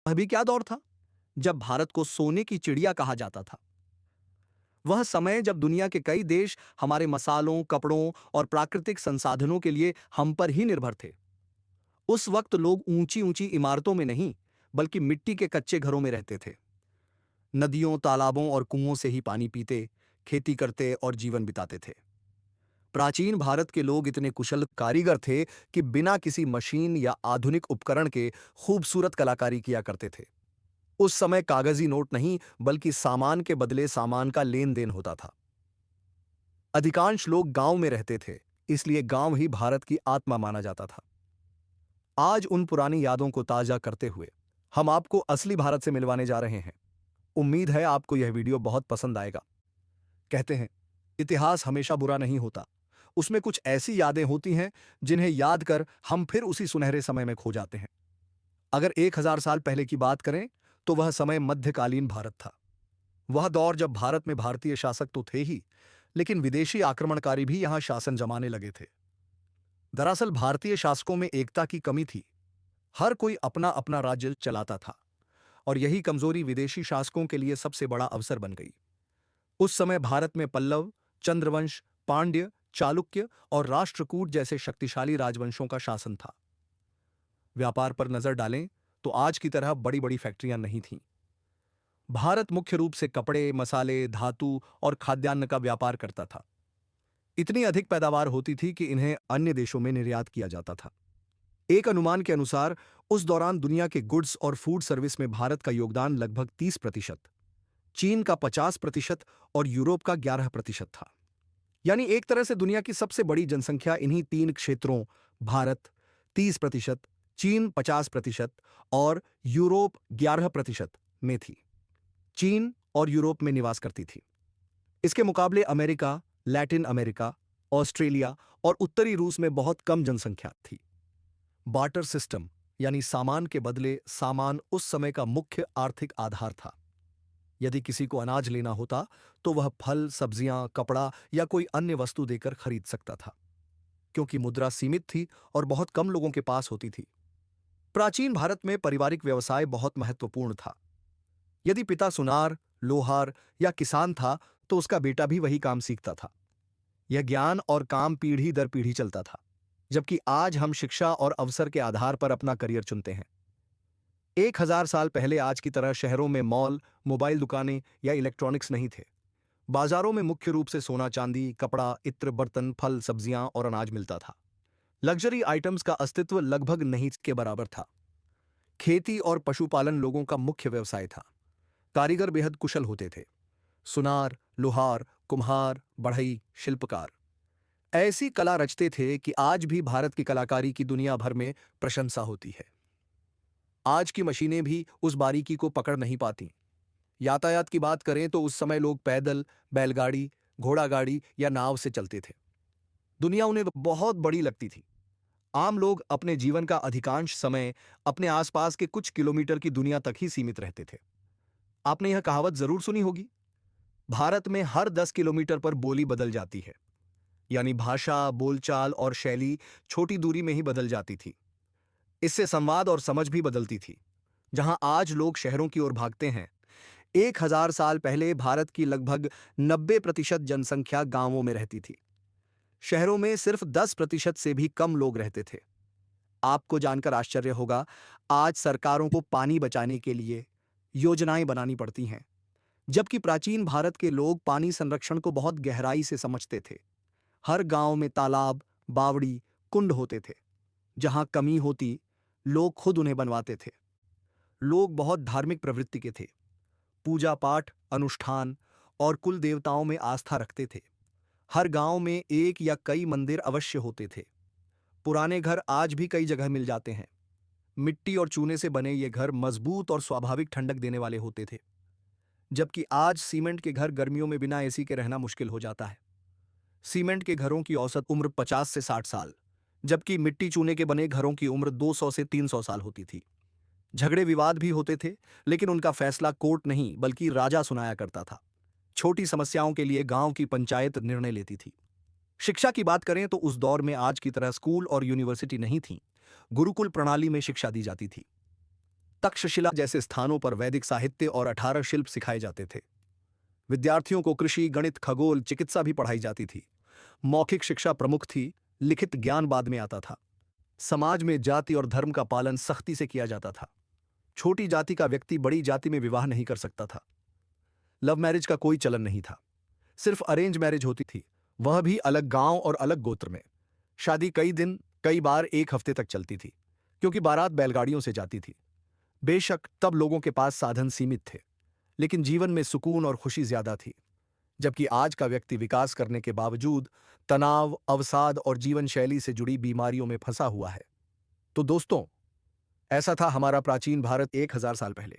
वह भी क्या दौर था जब भारत को सोने की चिड़िया कहा जाता था। वह समय जब दुनिया के कई देश हमारे मसालों, कपड़ों और प्राकृतिक संसाधनों के लिए हम पर ही निर्भर थे। उस वक्त लोग ऊंची ऊंची इमारतों में नहीं, बल्कि मिट्टी के कच्चे घरों में रहते थे। नदियों, तालाबों और कुओं से ही पानी पीते, खेती करते और जीवन बिताते थे। प्राचीन भारत के लोग इतने कुशल कारीगर थे कि बिना किसी मशीन या आधुनिक उपकरण के खूबसूरत कलाकारी किया करते थे। उस समय कागजी नोट नहीं, बल्कि सामान के बदले सामान का लेन देन होता था। अधिकांश लोग गांव में रहते थे, इसलिए गांव ही भारत की आत्मा माना जाता था। आज उन पुरानी यादों को ताजा करते हुए हम आपको असली भारत से मिलवाने जा रहे हैं। उम्मीद है आपको यह वीडियो बहुत पसंद आएगा। कहते हैं, इतिहास हमेशा बुरा नहीं होता। उसमें कुछ ऐसी यादें होती हैं जिन्हें याद कर हम फिर उसी सुनहरे समय में खो जाते हैं। अगर 1000 साल पहले की बात करें, तो वह समय मध्यकालीन भारत था। वह दौर जब भारत में भारतीय शासक तो थे ही, लेकिन विदेशी आक्रमणकारी भी यहां शासन जमाने लगे थे। दरअसल भारतीय शासकों में एकता की कमी थी। हर कोई अपना अपना राज्य चलाता था, और यही कमजोरी विदेशी शासकों के लिए सबसे बड़ा अवसर बन गई। उस समय भारत में पल्लव, चंद्रवंश, पांड्य, चालुक्य और राष्ट्रकूट जैसे शक्तिशाली राजवंशों का शासन था। व्यापार पर नजर डालें तो आज की तरह बड़ी बड़ी फैक्ट्रियां नहीं थीं। भारत मुख्य रूप से कपड़े, मसाले, धातु और खाद्यान्न का व्यापार करता था। इतनी अधिक पैदावार होती थी कि इन्हें अन्य देशों में निर्यात किया जाता था। एक अनुमान के अनुसार उस दौरान दुनिया के गुड्स और फूड सर्विस में भारत का योगदान लगभग 30%, चीन का 50% और यूरोप का 11% था। यानी एक तरह से दुनिया की सबसे बड़ी जनसंख्या इन्हीं तीन क्षेत्रों, भारत 30%, चीन 50% और यूरोप 11% में थी। चीन और यूरोप में निवास करती थी। इसके मुकाबले अमेरिका, लैटिन अमेरिका, ऑस्ट्रेलिया और उत्तरी रूस में बहुत कम जनसंख्या थी। बार्टर सिस्टम, यानी सामान के बदले सामान, उस समय का मुख्य आर्थिक आधार था। यदि किसी को अनाज लेना होता, तो वह फल, सब्जियां, कपड़ा या कोई अन्य वस्तु देकर खरीद सकता था, क्योंकि मुद्रा सीमित थी और बहुत कम लोगों के पास होती थी। प्राचीन भारत में पारिवारिक व्यवसाय बहुत महत्वपूर्ण था। यदि पिता सुनार, लोहार या किसान था, तो उसका बेटा भी वही काम सीखता था। यह ज्ञान और काम पीढ़ी दर पीढ़ी चलता था, जबकि आज हम शिक्षा और अवसर के आधार पर अपना करियर चुनते हैं। 1000 साल पहले आज की तरह शहरों में मॉल, मोबाइल दुकानें या इलेक्ट्रॉनिक्स नहीं थे। बाजारों में मुख्य रूप से सोना, चांदी, कपड़ा, इत्र, बर्तन, फल, सब्जियां और अनाज मिलता था। लग्जरी आइटम्स का अस्तित्व लगभग नहीं के बराबर था। खेती और पशुपालन लोगों का मुख्य व्यवसाय था। कारीगर बेहद कुशल होते थे। सुनार, लोहार, कुम्हार, बढ़ई, शिल्पकार ऐसी कला रचते थे कि आज भी भारत की कलाकारी की दुनिया भर में प्रशंसा होती है। आज की मशीनें भी उस बारीकी को पकड़ नहीं पाती। यातायात की बात करें तो उस समय लोग पैदल, बैलगाड़ी, घोड़ा गाड़ी या नाव से चलते थे। दुनिया उन्हें बहुत बड़ी लगती थी। आम लोग अपने जीवन का अधिकांश समय अपने आसपास के कुछ किलोमीटर की दुनिया तक ही सीमित रहते थे। आपने यह कहावत जरूर सुनी होगी, भारत में हर 10 किलोमीटर पर बोली बदल जाती है। यानी भाषा, बोलचाल और शैली छोटी दूरी में ही बदल जाती थी। इससे संवाद और समझ भी बदलती थी। जहां आज लोग शहरों की ओर भागते हैं, 1000 साल पहले भारत की लगभग 90% जनसंख्या गांवों में रहती थी। शहरों में सिर्फ 10% से भी कम लोग रहते थे। आपको जानकर आश्चर्य होगा, आज सरकारों को पानी बचाने के लिए योजनाएं बनानी पड़ती हैं, जबकि प्राचीन भारत के लोग पानी संरक्षण को बहुत गहराई से समझते थे। हर गांव में तालाब, बावड़ी, कुंड होते थे। जहां कमी होती, लोग खुद उन्हें बनवाते थे। लोग बहुत धार्मिक प्रवृत्ति के थे। पूजा पाठ, अनुष्ठान और कुल देवताओं में आस्था रखते थे। हर गांव में एक या कई मंदिर अवश्य होते थे। पुराने घर आज भी कई जगह मिल जाते हैं। मिट्टी और चूने से बने ये घर मजबूत और स्वाभाविक ठंडक देने वाले होते थे, जबकि आज सीमेंट के घर गर्मियों में बिना एसी के रहना मुश्किल हो जाता है। सीमेंट के घरों की औसत उम्र 50 से 60 साल, जबकि मिट्टी चूने के बने घरों की उम्र 200 से 300 साल होती थी। झगड़े विवाद भी होते थे, लेकिन उनका फैसला कोर्ट नहीं बल्कि राजा सुनाया करता था। छोटी समस्याओं के लिए गांव की पंचायत निर्णय लेती थी। शिक्षा की बात करें तो उस दौर में आज की तरह स्कूल और यूनिवर्सिटी नहीं थी। गुरुकुल प्रणाली में शिक्षा दी जाती थी। तक्षशिला जैसे स्थानों पर वैदिक साहित्य और 18 शिल्प सिखाए जाते थे। विद्यार्थियों को कृषि, गणित, खगोल, चिकित्सा भी पढ़ाई जाती थी। मौखिक शिक्षा प्रमुख थी, लिखित ज्ञान बाद में आता था। समाज में जाति और धर्म का पालन सख्ती से किया जाता था। छोटी जाति का व्यक्ति बड़ी जाति में विवाह नहीं कर सकता था। लव मैरिज का कोई चलन नहीं था, सिर्फ अरेंज मैरिज होती थी, वह भी अलग गांव और अलग गोत्र में। शादी कई दिन, कई बार एक हफ्ते तक चलती थी, क्योंकि बारात बैलगाड़ियों से जाती थी। बेशक तब लोगों के पास साधन सीमित थे, लेकिन जीवन में सुकून और खुशी ज्यादा थी। जबकि आज का व्यक्ति विकास करने के बावजूद तनाव, अवसाद और जीवन शैली से जुड़ी बीमारियों में फंसा हुआ है। तो दोस्तों, ऐसा था हमारा प्राचीन भारत 1000 साल पहले।